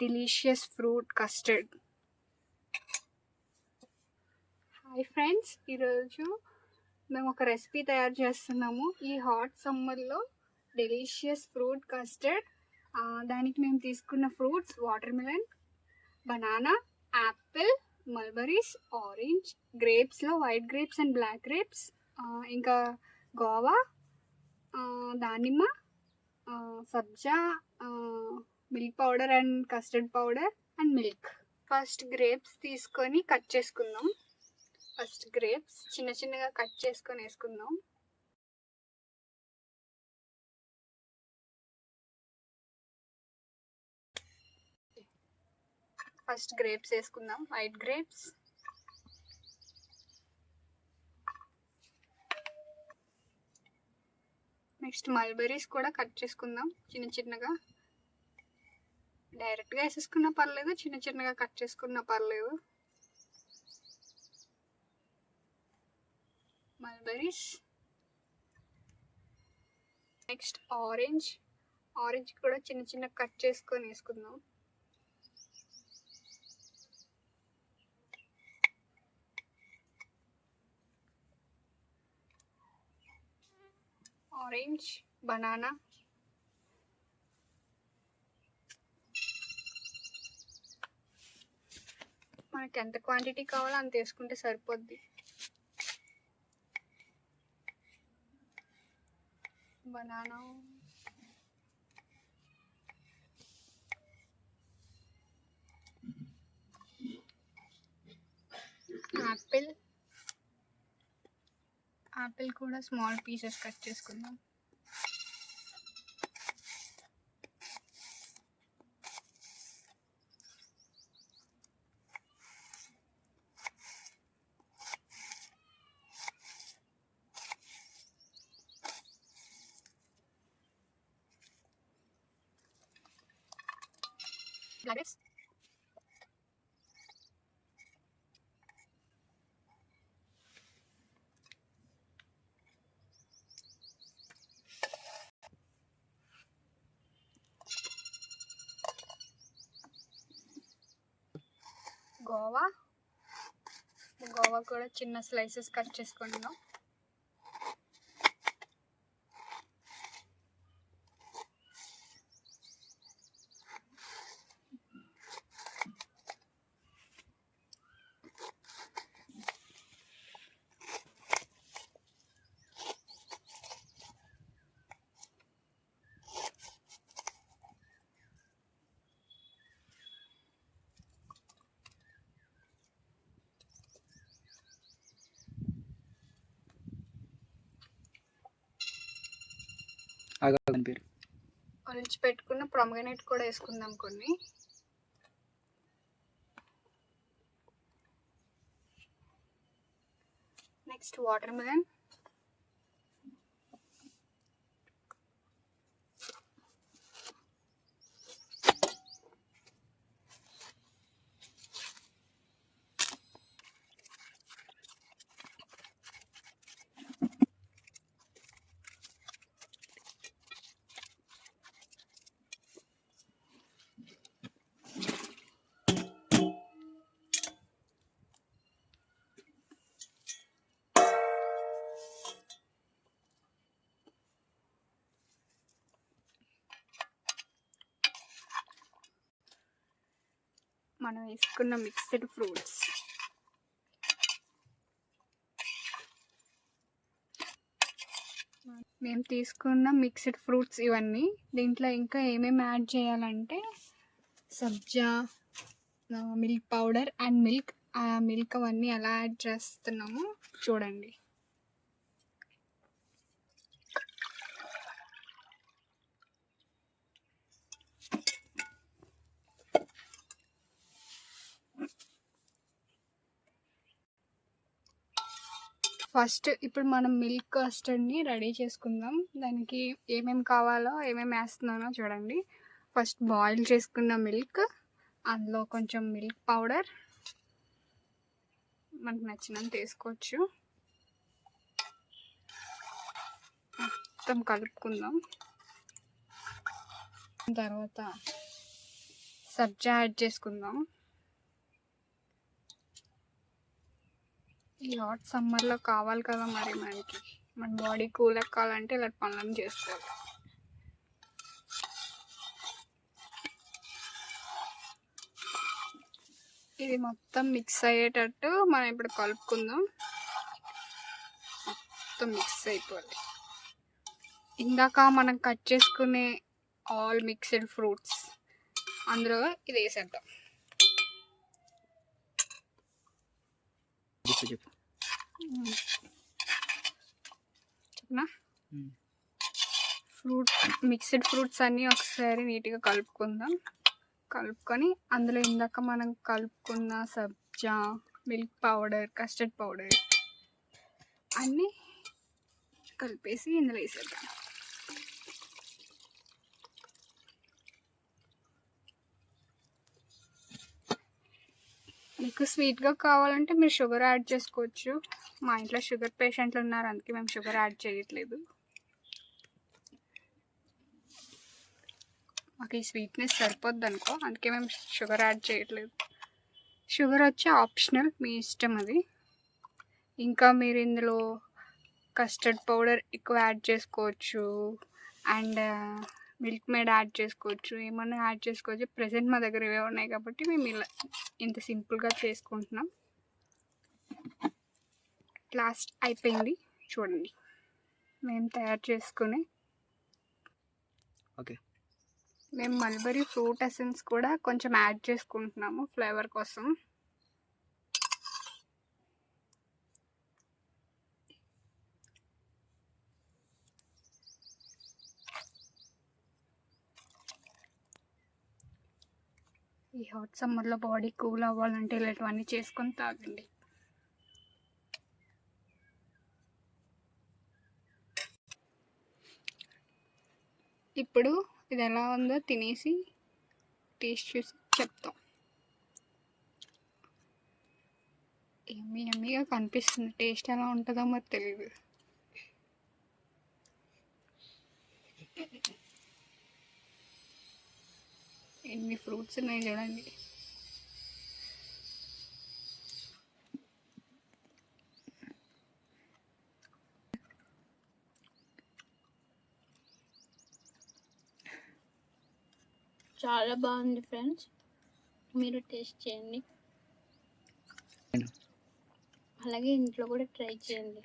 Delicious fruit custard. Hi friends, ఈరోజు మేము ఒక రెసిపీ తయారు చేస్తున్నాము. ఈ హాట్ సమ్మర్లో డెలీషియస్ ఫ్రూట్ కస్టర్డ్. దానికి మేము తీసుకున్న fruits watermelon, banana, apple, mulberries, orange, గ్రేప్స్లో white grapes and black grapes, ఇంకా గోవా, దానిమ్మ, సబ్జా, milk powder and custard powder and milk. First grapes తీసుకొని కట్ చేసుకుందాం. ఫస్ట్ గ్రేప్స్ చిన్న చిన్నగా కట్ చేసుకొని వేసుకుందాం. ఫస్ట్ గ్రేప్స్ వేసుకుందాం, వైట్ గ్రేప్స్. నెక్స్ట్ మల్బెరీస్ కూడా కట్ చేసుకుందాం చిన్న చిన్నగా. డైరెక్ట్గా వేసేసుకున్నా పర్లేదు, చిన్న చిన్నగా కట్ చేసుకున్నా పర్లేదు. మల్బెరీస్. Next orange. ఆరెంజ్ కూడా చిన్న చిన్న కట్ చేసుకొని వేసుకుందాం. ఆరెంజ్, బనానా, మనకి ఎంత క్వాంటిటీ కావాలో అంత వేసుకుంటే సరిపోద్ది. Banana, Apple. యాపిల్ కూడా స్మాల్ పీసెస్ కట్ చేసుకుందాం. గ్రేప్స్. గోవా. గోవా కూడా చిన్న స్లైసెస్ కట్ చేసుకుందాం. ఒలిచి పెట్టుకున్న ప్రొమోగ్రనేట్ కూడా వేసుకుందాం కొన్ని. Next water melon. మనం వేసుకున్న మిక్స్డ్ ఫ్రూట్స్. మేము తీసుకున్న మిక్స్డ్ ఫ్రూట్స్ ఇవన్నీ. దీంట్లో ఇంకా ఏమేమి యాడ్ చేయాలంటే సబ్జా, మిల్క్ పౌడర్ అండ్ మిల్క్. ఆ మిల్క్ అవన్నీ ఎలా యాడ్ చేస్తున్నామో చూడండి. ఫస్ట్ ఇప్పుడు మనం మిల్క్ కస్టర్డ్ని రెడీ చేసుకుందాం. దానికి ఏమేమి కావాలో ఏమేమి వేస్తున్నానో చూడండి. ఫస్ట్ బాయిల్ చేసుకున్న మిల్క్, అందులో కొంచెం మిల్క్ పౌడర్, మనకు నచ్చినంత వేసుకోవచ్చు. మొత్తం కలుపుకుందాం. తర్వాత సబ్జా యాడ్ చేసుకుందాం. ఈ హాట్ సమ్మర్లో కావాలి కదా మరి మనకి, మన బాడీ కూల్ ఎక్కాలంటే ఇలాంటి పనులను చేసుకోవాలి. ఇది మొత్తం మిక్స్ అయ్యేటట్టు మనం ఇప్పుడు కలుపుకుందాం. మొత్తం మిక్స్ అయిపోవాలి. ఇందాక మనం కట్ చేసుకునే ఆల్ మిక్స్డ్ ఫ్రూట్స్ అందులో ఇది వేసేద్దాం. చెప్పనా? మిక్స్డ్ ఫ్రూట్స్ అన్నీ ఒకసారి నీట్గా కలుపుకుందాం. కలుపుకొని అందులో ఇందాక మనం కలుపుకున్న సబ్జా, మిల్క్ పౌడర్, కస్టర్డ్ పౌడర్ అన్నీ కలిపేసి ఇందులో వేసేద్దాం. మీకు స్వీట్గా కావాలంటే మీరు షుగర్ యాడ్ చేసుకోవచ్చు. మా ఇంట్లో షుగర్ పేషెంట్లు ఉన్నారు, అందుకే మేము షుగర్ యాడ్ చేయట్లేదు. మాకు ఈ స్వీట్నెస్ సరిపోద్ది అనుకో, అందుకే మేము షుగర్ యాడ్ చేయట్లేదు. షుగర్ వచ్చి ఆప్షనల్, మీ ఇష్టం అది. ఇంకా మీరు ఇందులో కస్టర్డ్ పౌడర్ ఎక్కువ యాడ్ చేసుకోవచ్చు, అండ్ మిల్క్ మేడ్ యాడ్ చేసుకోవచ్చు, ఏమన్నా యాడ్ చేసుకోవచ్చు. ప్రజెంట్ మా దగ్గర ఇవే ఉన్నాయి కాబట్టి మేము ఇలా ఇంత సింపుల్గా చేసుకుంటున్నాం. లాస్ట్ అయిపోయింది చూడండి మేము తయారు చేసుకుని. ఓకే, మేము మల్బరీ ఫ్రూట్ ఎసెన్స్ కూడా కొంచెం యాడ్ చేసుకుంటున్నాము ఫ్లేవర్ కోసం. ఈ హాట్ సమ్మర్లో బాడీ కూల్ అవ్వాలంటే ఇలాంటివన్నీ చేసుకొని తాగండి. ఇప్పుడు ఇది ఎలా ఉందో తినేసి టేస్ట్ చూసి చెప్తాం. ఎమ్మీగా కనిపిస్తుంది, టేస్ట్ ఎలా ఉంటుందో మరి తెలియదు. ఎన్ని ఫ్రూట్స్ ఉన్నాయి చూడండి. చాలా బాగుంది ఫ్రెండ్స్, మీరు టేస్ట్ చేయండి, అలాగే ఇంట్లో కూడా ట్రై చేయండి.